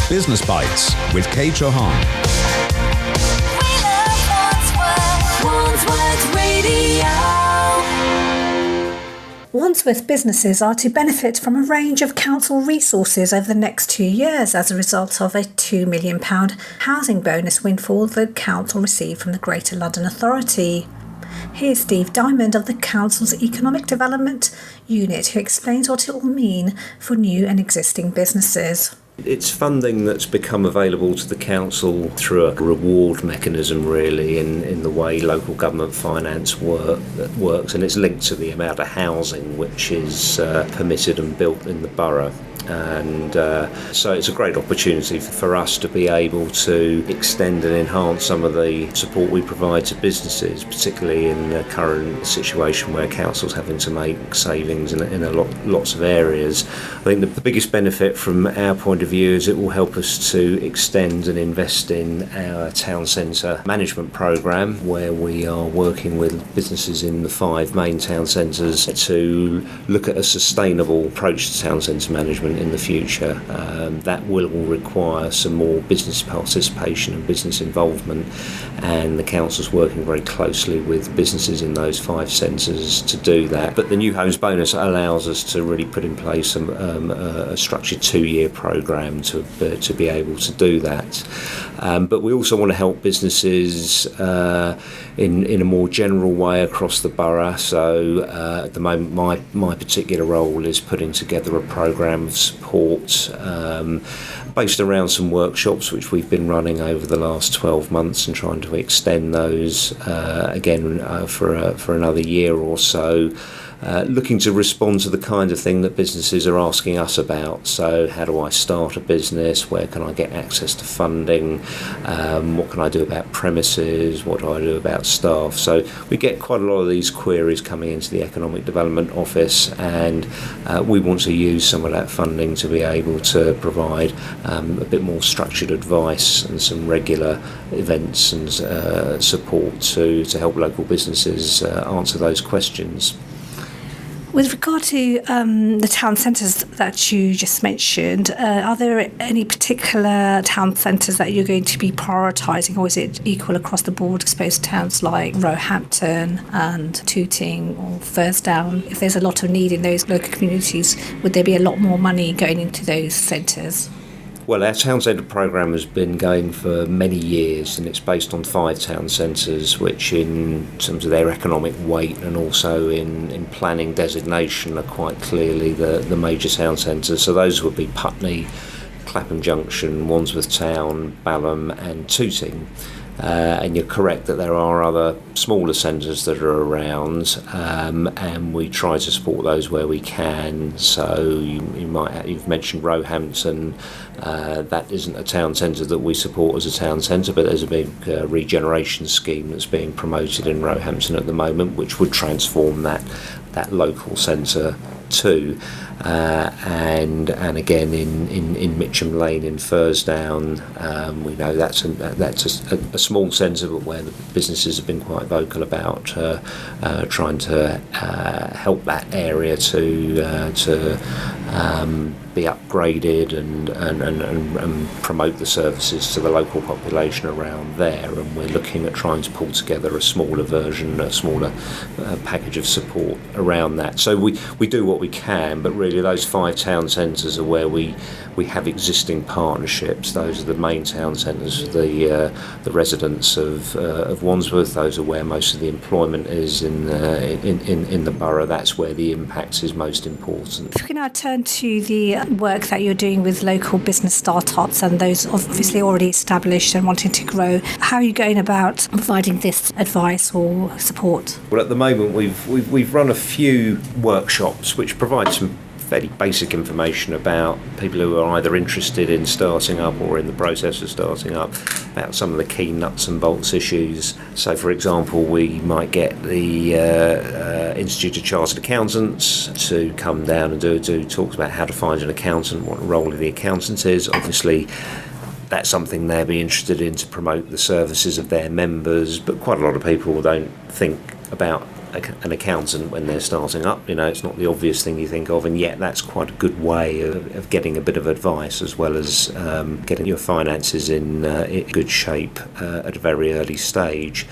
Business Bites with Kay Chauhan. Wandsworth Radio. Wandsworth businesses are to benefit from a range of council resources over the next 2 years as a result of a £2 million housing bonus windfall the council received from the Greater London Authority. Here's Steve Diamond of the council's Economic Development Unit, who explains what it will mean for new and existing businesses. It's funding that's become available to the council through a reward mechanism, really, in the way local government finance works, and it's linked to the amount of housing which is permitted and built in the borough. And so it's a great opportunity for us to be able to extend and enhance some of the support we provide to businesses, particularly in the current situation where council's having to make savings in lots of areas. I think the biggest benefit from our point of view is it will help us to extend and invest in our town centre management programme, where we are working with businesses in the 5 main town centres to look at a sustainable approach to town centre management in the future. That will require some more business participation and business involvement, and the council's working very closely with businesses in those 5 centres to do that. But the new homes bonus allows us to really put in place a structured 2-year programme to be able to do that. But we also want to help businesses in a more general way across the borough. So at the moment my particular role is putting together a programme of support based around some workshops which we've been running over the last 12 months and trying to extend those again for another year or so. Looking to respond to the kind of thing that businesses are asking us about. So how do I start a business? Where can I get access to funding? What can I do about premises? What do I do about staff? So we get quite a lot of these queries coming into the Economic Development Office, and we want to use some of that funding to be able to provide a bit more structured advice and some regular events and support to help local businesses answer those questions. With regard to the town centres that you just mentioned, are there any particular town centres that you're going to be prioritising, or is it equal across the board, exposed towns like Roehampton and Tooting or Thursdown? If there's a lot of need in those local communities, would there be a lot more money going into those centres? Well, our town centre programme has been going for many years, and it's based on 5 town centres, which in terms of their economic weight and also in planning designation are quite clearly the major town centres. So those would be Putney, Clapham Junction, Wandsworth Town, Balham and Tooting. And you're correct that there are other smaller centres that are around, and we try to support those where we can. So you've mentioned Roehampton. That isn't a town centre that we support as a town centre, but there's a big regeneration scheme that's being promoted in Roehampton at the moment, which would transform that local centre too. And again in Mitcham Lane in Thursdown, we know that's a small centre, but where the businesses have been quite vocal about trying to help that area to be upgraded and promote the services to the local population around there. And we're looking at trying to pull together a smaller version, a smaller package of support around that. So we do what we can, but really those 5 town centres are where we have existing partnerships. Those are the main town centres, the residents of Wandsworth. Those are where most of the employment is in the borough. That's where the impact is most important. If we can now turn to the work that you're doing with local business startups and those obviously already established and wanting to grow, how are you going about providing this advice or support? Well, at the moment we've run a few workshops which provide some fairly basic information about people who are either interested in starting up or in the process of starting up, about some of the key nuts and bolts issues. So, for example, we might get the Institute of Chartered Accountants to come down and do talks about how to find an accountant, what the role of the accountant is. Obviously, that's something they'll be interested in to promote the services of their members, but quite a lot of people don't think about an accountant when they're starting up. It's not the obvious thing you think of, and yet that's quite a good way of getting a bit of advice, as well as getting your finances in good shape at a very early stage.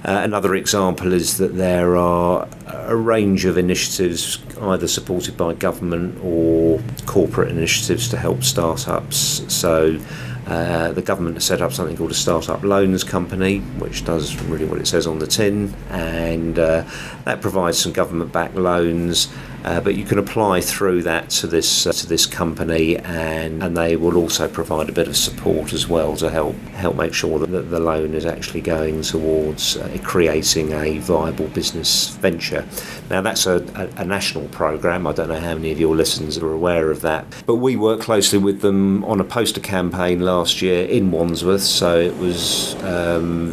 Another example is that there are a range of initiatives either supported by government or corporate initiatives to help startups. So the government has set up something called a startup loans company, which does really what it says on the tin, and that provides some government-backed loans. But you can apply through that to this company, and they will also provide a bit of support as well to help make sure that the loan is actually going towards creating a viable business venture. Now that's a national programme. I don't know how many of your listeners are aware of that, but we worked closely with them on a poster campaign last year in Wandsworth. So it was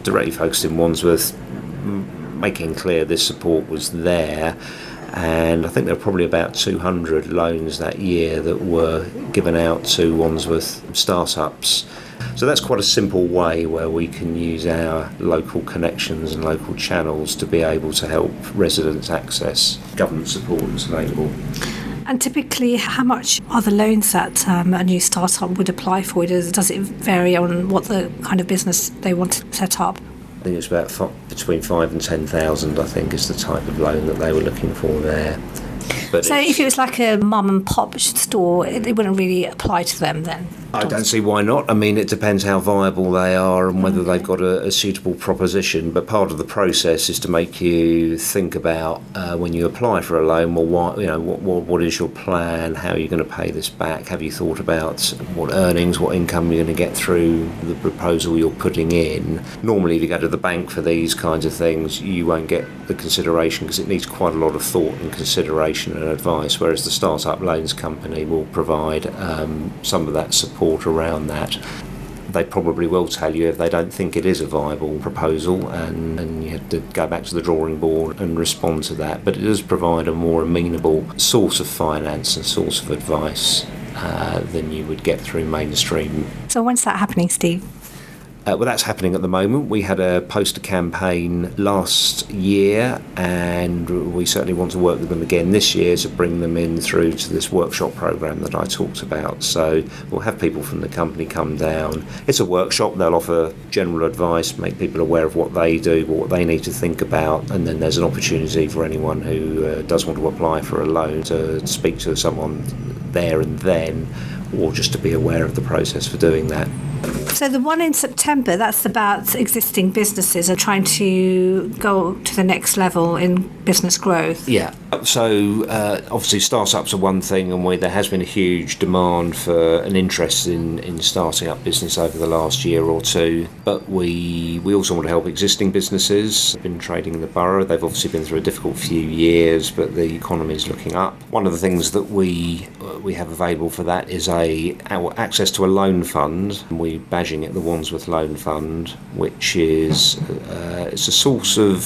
directly focused in Wandsworth, making clear this support was there. And I think there were probably about 200 loans that year that were given out to Wandsworth startups. So that's quite a simple way where we can use our local connections and local channels to be able to help residents access government support that's available. And typically, how much are the loans that a new startup would apply for? Does it vary on what the kind of business they want to set up? I think it's about between 5,000 and 10,000, I think, is the type of loan that they were looking for there. But so if it was like a mum and pop store, it wouldn't really apply to them then? I don't see why not. I mean, it depends how viable they are and whether they've got a suitable proposition. But part of the process is to make you think about when you apply for a loan. Well, what is your plan? How are you going to pay this back? Have you thought about what earnings, what income you're going to get through the proposal you're putting in? Normally, if you go to the bank for these kinds of things, you won't get the consideration because it needs quite a lot of thought and consideration and advice. Whereas the startup loans company will provide some of that support around that. They probably will tell you if they don't think it is a viable proposal, and you have to go back to the drawing board and respond to that. But it does provide a more amenable source of finance and source of advice than you would get through mainstream. So when's that happening, Steve? Well, that's happening at the moment. We had a poster campaign last year, and we certainly want to work with them again this year to bring them in through to this workshop programme that I talked about. So we'll have people from the company come down. It's a workshop. They'll offer general advice, make people aware of what they do, what they need to think about, and then there's an opportunity for anyone who does want to apply for a loan to speak to someone there and then, or just to be aware of the process for doing that. So the one in September, that's about existing businesses and trying to go to the next level in business growth. Yeah. So obviously startups are one thing, and there has been a huge demand for an interest in starting up business over the last year or two. But we also want to help existing businesses. They've been trading in the borough. They've obviously been through a difficult few years, but the economy is looking up. One of the things that we have available for that is our access to a loan fund. We're badging it the Wandsworth Loan Fund, which is it's a source of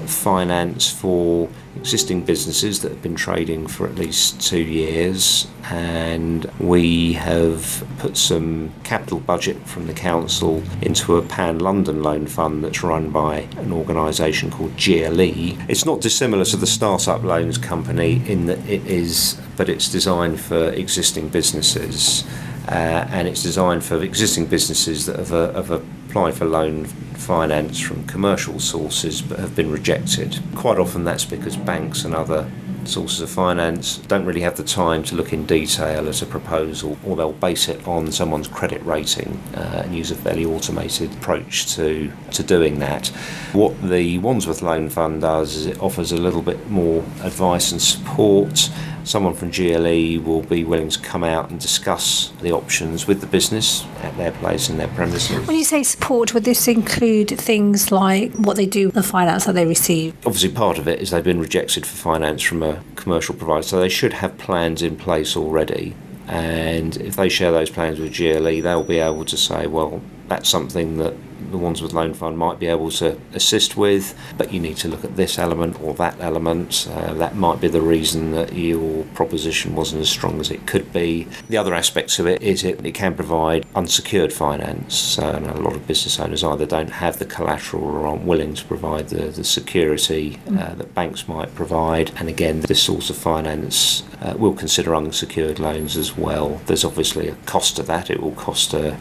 finance for existing businesses that have been trading for at least 2 years, and we have put some capital budget from the council into a pan-London loan fund that's run by an organisation called GLE. It's not dissimilar to the startup loans company in that it's designed for existing businesses. And it's designed for existing businesses that have applied for loan finance from commercial sources but have been rejected. Quite often that's because banks and other sources of finance don't really have the time to look in detail at a proposal, or they'll base it on someone's credit rating and use a fairly automated approach to doing that. What the Wandsworth Loan Fund does is it offers a little bit more advice and support. Someone from GLE will be willing to come out and discuss the options with the business at their place and their premises. When you say support, would this include things like what they do, the finance that they receive? Obviously part of it is they've been rejected for finance from a commercial provider, so they should have plans in place already. And if they share those plans with GLE, they'll be able to say, well, That's something that the Wandsworth Loan Fund might be able to assist with, but you need to look at this element or that element. That might be the reason that your proposition wasn't as strong as it could be. The other aspect to it is it can provide unsecured finance, and a lot of business owners either don't have the collateral or aren't willing to provide the security that banks might provide. And again, this sort of finance will consider unsecured loans as well. There's obviously a cost to that. It will cost a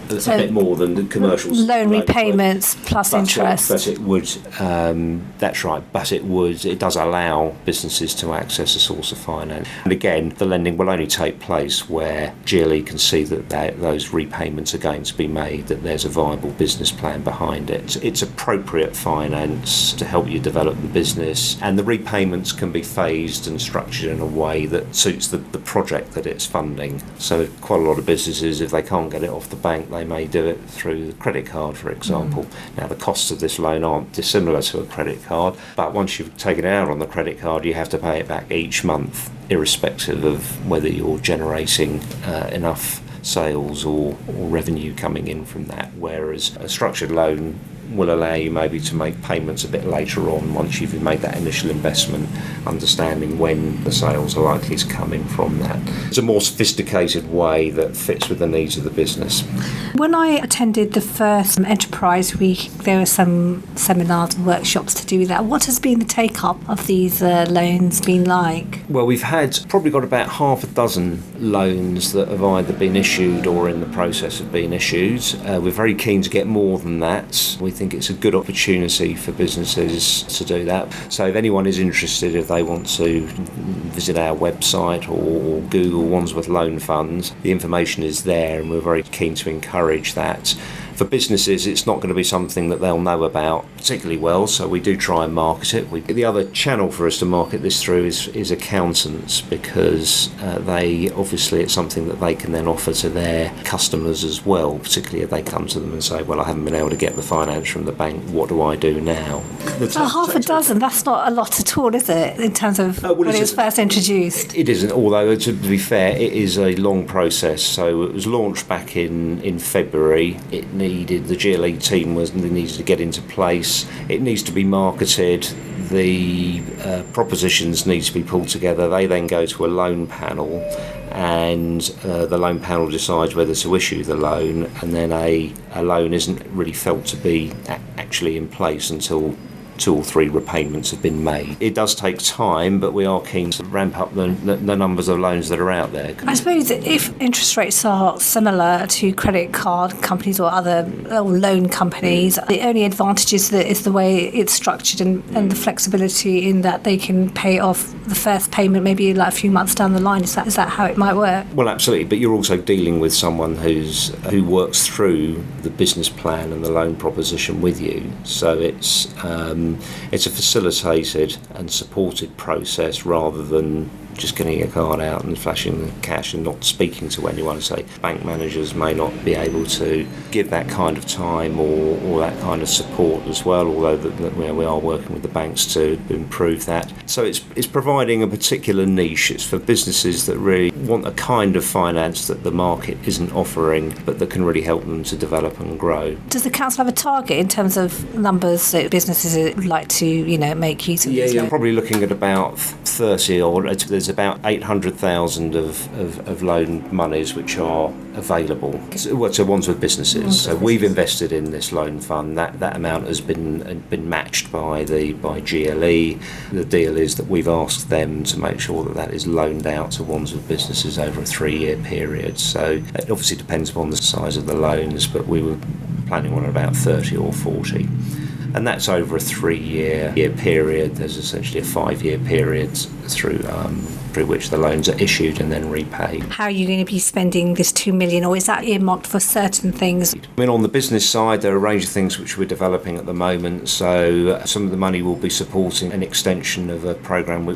bit more than the commercial loan repayments plus interest. But it would, that's right, but it does allow businesses to access a source of finance. And again, the lending will only take place where GLE can see that those repayments are going to be made, that there's a viable business plan behind it. It's appropriate finance to help you develop the business, and the repayments can be phased and structured in a way that suits the project that it's funding. So quite a lot of businesses, if they can't get it off the bank, they may do it through the credit card, for example. Now, the costs of this loan aren't dissimilar to a credit card, but once you've taken it out on the credit card, you have to pay it back each month, irrespective of whether you're generating enough sales or revenue coming in from that, whereas a structured loan will allow you maybe to make payments a bit later on once you've made that initial investment, understanding when the sales are likely to come in from that. It's a more sophisticated way that fits with the needs of the business. When I attended the first Enterprise Week, there were some seminars and workshops to do that. What has been the take-up of these loans been like? Well, we've probably got about half a dozen loans that have either been issued or in the process of being issued. We're very keen to get more than that. We think it's a good opportunity for businesses to do that. So if anyone is interested, if they want to visit our website or Google Wandsworth Loan Fund, the information is there, and we're very keen to encourage that. For businesses, it's not going to be something that they'll know about particularly well, so we do try and market it. The other channel for us to market this through is accountants, because it's something that they can then offer to their customers as well, particularly if they come to them and say, well, I haven't been able to get the finance from the bank, what do I do now? Half a dozen, that's not a lot at all, is it, in terms of when it was first introduced? It isn't, although to be fair, it is a long process. So it was launched back in February. The GLE team needed to get into place. It needs to be marketed. The propositions need to be pulled together. They then go to a loan panel, and the loan panel decides whether to issue the loan, and then a loan isn't really felt to be actually in place until 2 or 3 repayments have been made. It does take time, but we are keen to ramp up the numbers of loans that are out there. I suppose if interest rates are similar to credit card companies or other loan companies, the only advantage is the way it's structured and the flexibility in that they can pay off the first payment maybe like a few months down the line. Is that how it might work? Well, absolutely, but you're also dealing with someone who works through the business plan and the loan proposition with you. So it's a facilitated and supported process rather than just getting a card out and flashing the cash and not speaking to anyone. So bank managers may not be able to give that kind of time or that kind of support as well, although we are working with the banks to improve that. So it's providing a particular niche. It's for businesses that really want a kind of finance that the market isn't offering, but that can really help them to develop and grow. Does the council have a target in terms of numbers that businesses would like to make use of? Yeah, you're probably looking at about 30, or there's about 800,000 of loan monies which are available. So Wandsworth Businesses. So we've invested in this loan fund. That amount has been matched by GLE. The deal is that we've asked them to make sure that is loaned out to Wandsworth Businesses over a 3-year period. So it obviously depends upon the size of the loans, but we were planning on about 30 or 40. And that's over a 3-year period. There's essentially a 5-year period through which the loans are issued and then repaid. How are you going to be spending this $2 million, or is that earmarked for certain things? I mean, on the business side, there are a range of things which we're developing at the moment. So some of the money will be supporting an extension of a program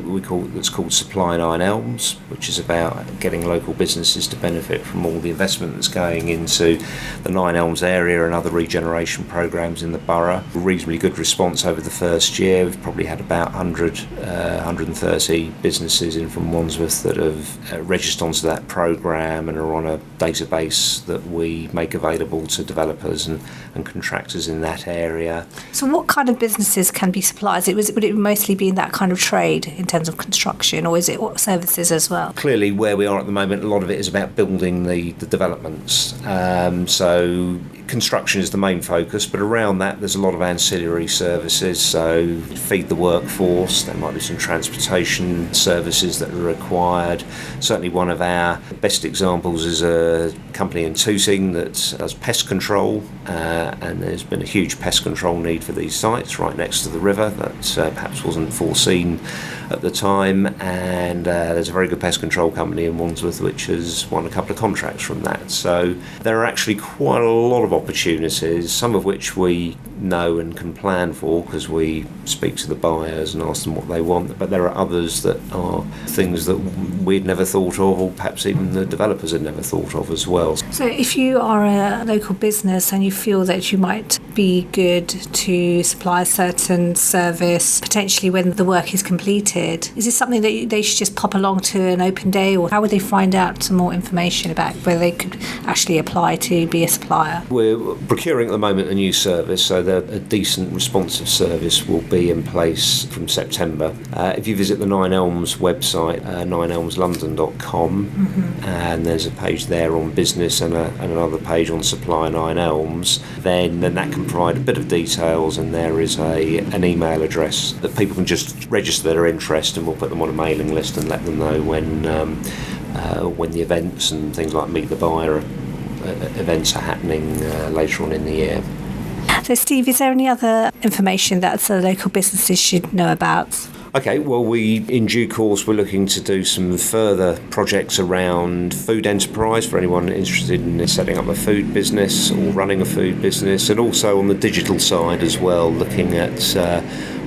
that's called Supply 9 Elms, which is about getting local businesses to benefit from all the investment that's going into the 9 Elms area and other regeneration programs in the borough. Reasonably good response over the first year. We've probably had about 130 businesses in from Wandsworth that have registered onto that programme and are on a database that we make available to developers and contractors in that area. So what kind of businesses can be suppliers? Would it mostly be in that kind of trade in terms of construction, or is it what services as well? Clearly, where we are at the moment, a lot of it is about building the developments. So construction is the main focus, but around that there's a lot of ancillary services. So feed the workforce, there might be some transportation services that are required. Certainly one of our best examples is a company in Tooting that does pest control, and there's been a huge pest control need for these sites right next to the river that perhaps wasn't foreseen at the time, and there's a very good pest control company in Wandsworth which has won a couple of contracts from that. So there are actually quite a lot of opportunities, some of which we know and can plan for because we speak to the buyers and ask them what they want, but there are others that are things that we'd never thought of, or perhaps even the developers had never thought of as well. So if you are a local business and you feel that you might be good to supply a certain service potentially when the work is completed, is this something that they should just pop along to an open day, or how would they find out some more information about whether they could actually apply to be a supplier? We're procuring at the moment a new service, so that a decent responsive service will be in place from September. If you visit the Nine Elms website, nineelmslondon.com, and there's a page there on business and another page on Supplier Nine Elms, then that can provide a bit of details, and there is an email address that people can just register their interest, and we'll put them on a mailing list and let them know when the events and things like Meet the Buyer events are happening later on in the year. So Steve, is there any other information that the local businesses should know about? Okay, well, in due course, we're looking to do some further projects around food enterprise for anyone interested in setting up a food business or running a food business, and also on the digital side as well, looking at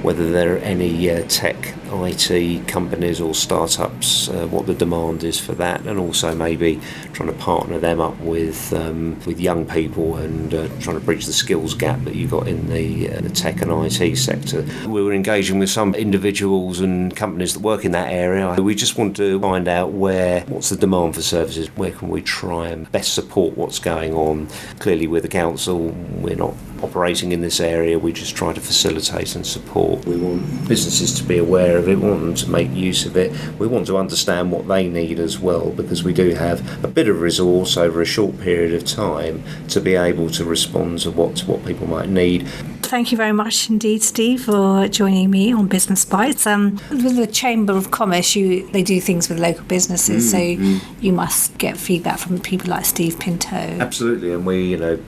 whether there are any tech IT companies or startups, what the demand is for that, and also maybe trying to partner them up with young people and trying to bridge the skills gap that you've got in the tech and IT sector. We were engaging with some individuals and companies that work in that area. We just want to find out what's the demand for services, where can we try and best support what's going on. Clearly with the council, we're not operating in this area, we just try to facilitate and support. We want businesses to be aware of it, we want them to make use of it, we want to understand what they need as well, because we do have a bit of resource over a short period of time to be able to respond to what people might need. Thank you very much indeed, Steve, for joining me on Business Bites. With the Chamber of Commerce, they do things with local businesses, so you must get feedback from people like Steve Pinto. Absolutely, and we, a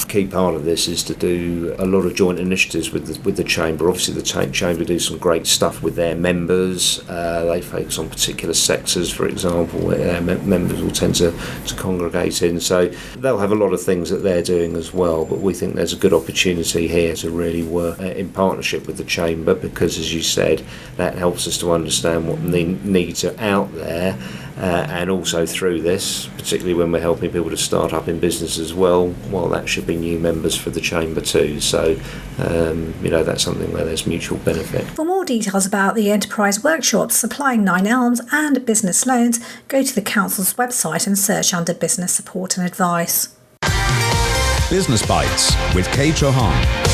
key part of this is to do a lot of joint initiatives with the Chamber. Obviously, the Chamber do some great stuff with their members. They focus on particular sectors, for example, where their members will tend to congregate in. So they'll have a lot of things that they're doing as well, but we think there's a good opportunity here to really work in partnership with the Chamber, because as you said, that helps us to understand what needs are out there, and also through this, particularly when we're helping people to start up in business as well, that should be new members for the Chamber too. So that's something where there's mutual benefit. For more details about the enterprise workshops supplying Nine Elms and business loans, go to the council's website and search under business support and advice. Business Bites with Kay Chauhan.